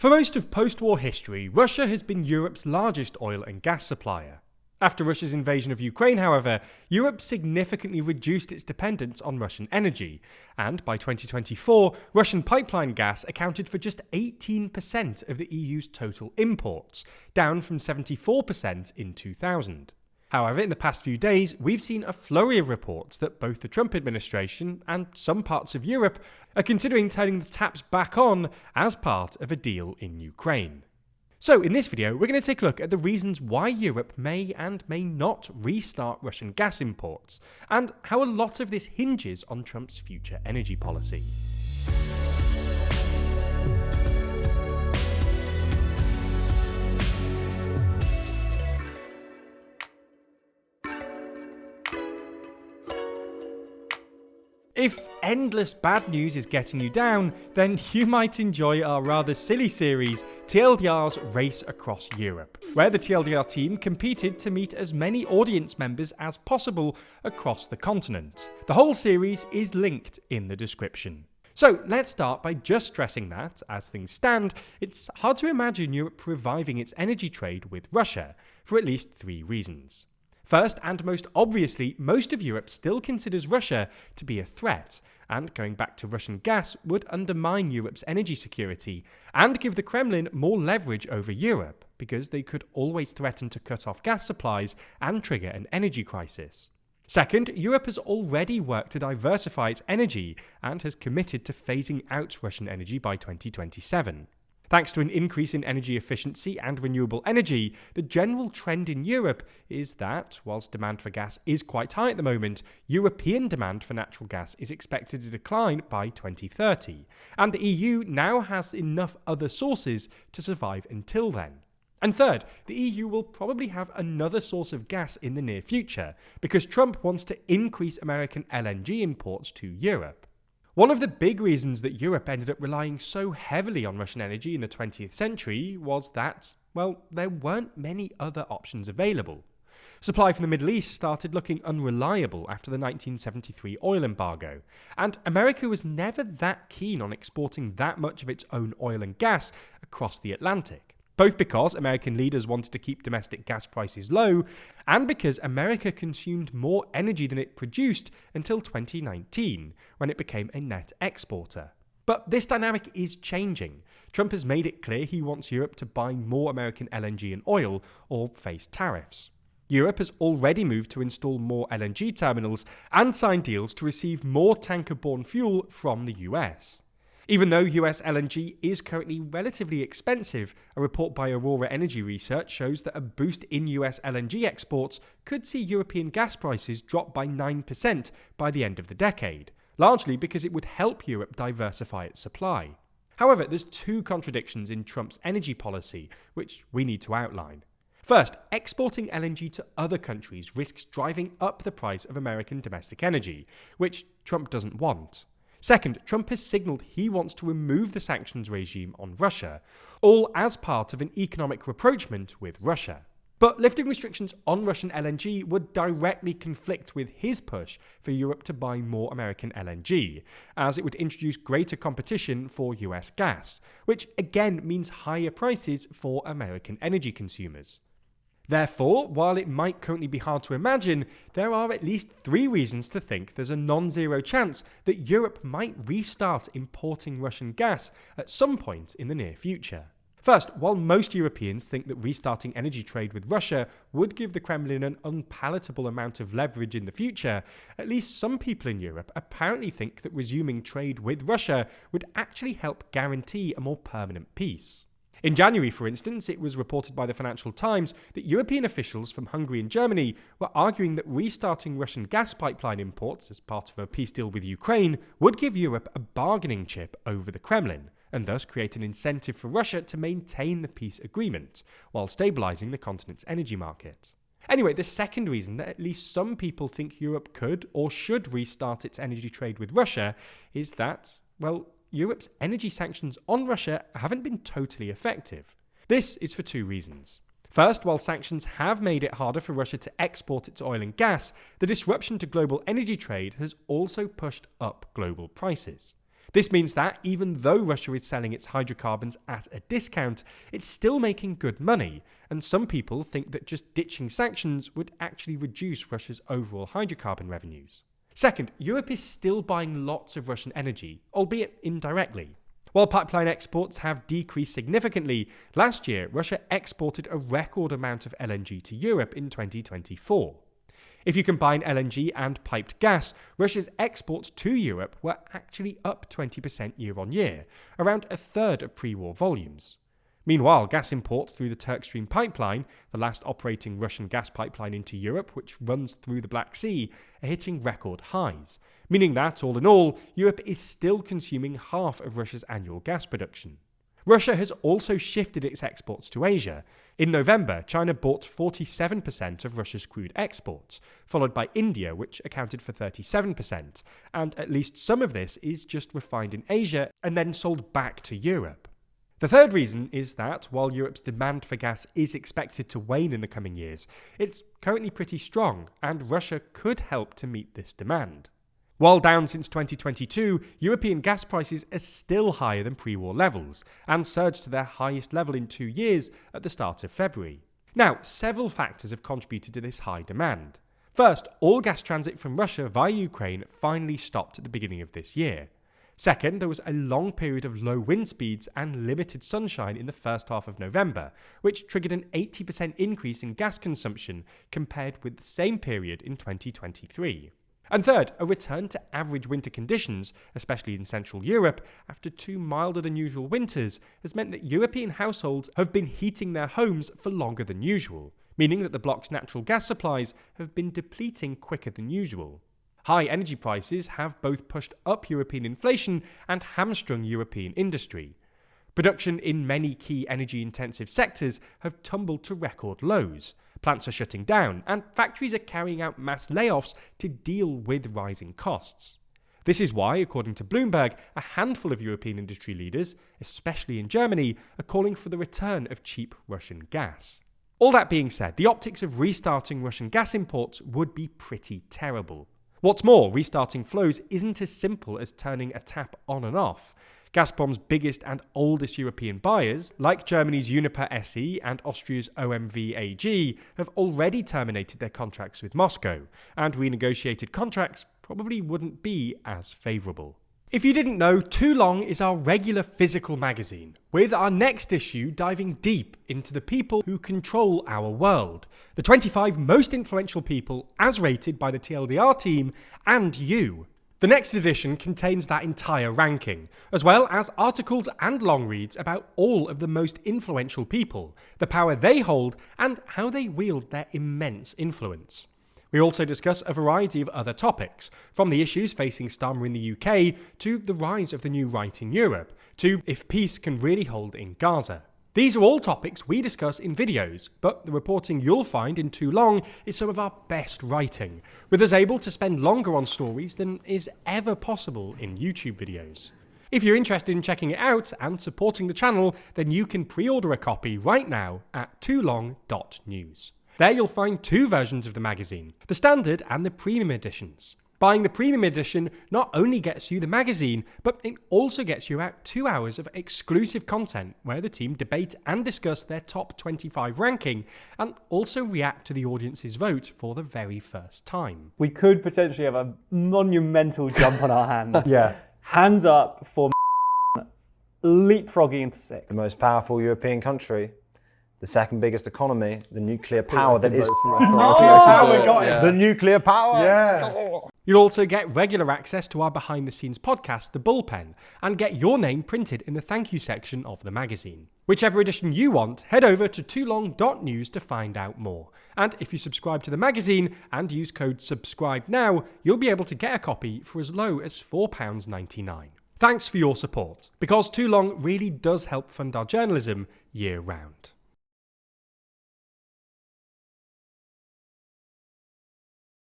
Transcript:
For most of post-war history, Russia has been Europe's largest oil and gas supplier. After Russia's invasion of Ukraine, however, Europe significantly reduced its dependence on Russian energy, and by 2024, Russian pipeline gas accounted for just 18% of the EU's total imports, down from 74% in 2000. However, in the past few days, we've seen a flurry of reports that both the Trump administration and some parts of Europe are considering turning the taps back on as part of a deal in Ukraine. So in this video, we're going to take a look at the reasons why Europe may and may not restart Russian gas imports, and how a lot of this hinges on Trump's future energy policy. If endless bad news is getting you down, then you might enjoy our rather silly series, TLDR's Race Across Europe, where the TLDR team competed to meet as many audience members as possible across the continent. The whole series is linked in the description. So let's start by just stressing that, as things stand, it's hard to imagine Europe reviving its energy trade with Russia, for at least 3 reasons. First, and most obviously, most of Europe still considers Russia to be a threat, and going back to Russian gas would undermine Europe's energy security and give the Kremlin more leverage over Europe, because they could always threaten to cut off gas supplies and trigger an energy crisis. Second, Europe has already worked to diversify its energy and has committed to phasing out Russian energy by 2027. Thanks to an increase in energy efficiency and renewable energy, the general trend in Europe is that, whilst demand for gas is quite high at the moment, European demand for natural gas is expected to decline by 2030, and the EU now has enough other sources to survive until then. And third, the EU will probably have another source of gas in the near future, because Trump wants to increase American LNG imports to Europe. One of the big reasons that Europe ended up relying so heavily on Russian energy in the 20th century was that, well, there weren't many other options available. Supply from the Middle East started looking unreliable after the 1973 oil embargo, and America was never that keen on exporting that much of its own oil and gas across the Atlantic. Both because American leaders wanted to keep domestic gas prices low, and because America consumed more energy than it produced until 2019, when it became a net exporter. But this dynamic is changing. Trump has made it clear he wants Europe to buy more American LNG and oil, or face tariffs. Europe has already moved to install more LNG terminals and sign deals to receive more tanker-borne fuel from the US. Even though US LNG is currently relatively expensive, a report by Aurora Energy Research shows that a boost in US LNG exports could see European gas prices drop by 9% by the end of the decade, largely because it would help Europe diversify its supply. However, there's 2 contradictions in Trump's energy policy, which we need to outline. First, exporting LNG to other countries risks driving up the price of American domestic energy, which Trump doesn't want. Second, Trump has signalled he wants to remove the sanctions regime on Russia, all as part of an economic rapprochement with Russia. But lifting restrictions on Russian LNG would directly conflict with his push for Europe to buy more American LNG, as it would introduce greater competition for US gas, which again means higher prices for American energy consumers. Therefore, while it might currently be hard to imagine, there are at least 3 reasons to think there's a non-zero chance that Europe might restart importing Russian gas at some point in the near future. First, while most Europeans think that restarting energy trade with Russia would give the Kremlin an unpalatable amount of leverage in the future, at least some people in Europe apparently think that resuming trade with Russia would actually help guarantee a more permanent peace. In January, for instance, it was reported by the Financial Times that European officials from Hungary and Germany were arguing that restarting Russian gas pipeline imports as part of a peace deal with Ukraine would give Europe a bargaining chip over the Kremlin, and thus create an incentive for Russia to maintain the peace agreement, while stabilising the continent's energy market. Anyway, the second reason that at least some people think Europe could or should restart its energy trade with Russia is that, well, Europe's energy sanctions on Russia haven't been totally effective. This is for 2 reasons. First, while sanctions have made it harder for Russia to export its oil and gas, the disruption to global energy trade has also pushed up global prices. This means that even though Russia is selling its hydrocarbons at a discount, it's still making good money, and some people think that just ditching sanctions would actually reduce Russia's overall hydrocarbon revenues. Second, Europe is still buying lots of Russian energy, albeit indirectly. While pipeline exports have decreased significantly, last year Russia exported a record amount of LNG to Europe in 2024. If you combine LNG and piped gas, Russia's exports to Europe were actually up 20% year on year, around a third of pre-war volumes. Meanwhile, gas imports through the Turkstream pipeline, the last operating Russian gas pipeline into Europe which runs through the Black Sea, are hitting record highs, meaning that, all in all, Europe is still consuming half of Russia's annual gas production. Russia has also shifted its exports to Asia. In November, China bought 47% of Russia's crude exports, followed by India, which accounted for 37%, and at least some of this is just refined in Asia and then sold back to Europe. The third reason is that, while Europe's demand for gas is expected to wane in the coming years, it's currently pretty strong, and Russia could help to meet this demand. While down since 2022, European gas prices are still higher than pre-war levels, and surged to their highest level in 2 years at the start of February. Now, several factors have contributed to this high demand. First, all gas transit from Russia via Ukraine finally stopped at the beginning of this year. Second, there was a long period of low wind speeds and limited sunshine in the first half of November, which triggered an 80% increase in gas consumption compared with the same period in 2023. And third, a return to average winter conditions, especially in Central Europe, after 2 milder than usual winters, has meant that European households have been heating their homes for longer than usual, meaning that the bloc's natural gas supplies have been depleting quicker than usual. High energy prices have both pushed up European inflation and hamstrung European industry. Production in many key energy-intensive sectors have tumbled to record lows. Plants are shutting down, and factories are carrying out mass layoffs to deal with rising costs. This is why, according to Bloomberg, a handful of European industry leaders, especially in Germany, are calling for the return of cheap Russian gas. All that being said, the optics of restarting Russian gas imports would be pretty terrible. What's more, restarting flows isn't as simple as turning a tap on and off. Gazprom's biggest and oldest European buyers, like Germany's Uniper SE and Austria's OMV AG, have already terminated their contracts with Moscow, and renegotiated contracts probably wouldn't be as favourable. If you didn't know, Too Long is our regular physical magazine, with our next issue diving deep into the people who control our world, the 25 most influential people as rated by the TLDR team and you. The next edition contains that entire ranking, as well as articles and long reads about all of the most influential people, the power they hold, and how they wield their immense influence. We also discuss a variety of other topics, from the issues facing Starmer in the UK, to the rise of the new right in Europe, to if peace can really hold in Gaza. These are all topics we discuss in videos, but the reporting you'll find in Too Long is some of our best writing, with us able to spend longer on stories than is ever possible in YouTube videos. If you're interested in checking it out and supporting the channel, then you can pre-order a copy right now at toolong.news. There you'll find 2 versions of the magazine, the standard and the premium editions. Buying the premium edition not only gets you the magazine, but it also gets you out 2 hours of exclusive content where the team debate and discuss their top 25 ranking, and also react to the audience's vote for the very first time. We could potentially have a monumental jump on our hands. Yeah. Hands up for leapfrogging into 6th. The most powerful European country, the second biggest economy, the nuclear power that is... The nuclear power! Yeah. You'll also get regular access to our behind-the-scenes podcast, The Bullpen, and get your name printed in the thank you section of the magazine. Whichever edition you want, head over to toolong.news to find out more. And if you subscribe to the magazine and use code SUBSCRIBENOW, you'll be able to get a copy for as low as £4.99. Thanks for your support, because Too Long really does help fund our journalism year round.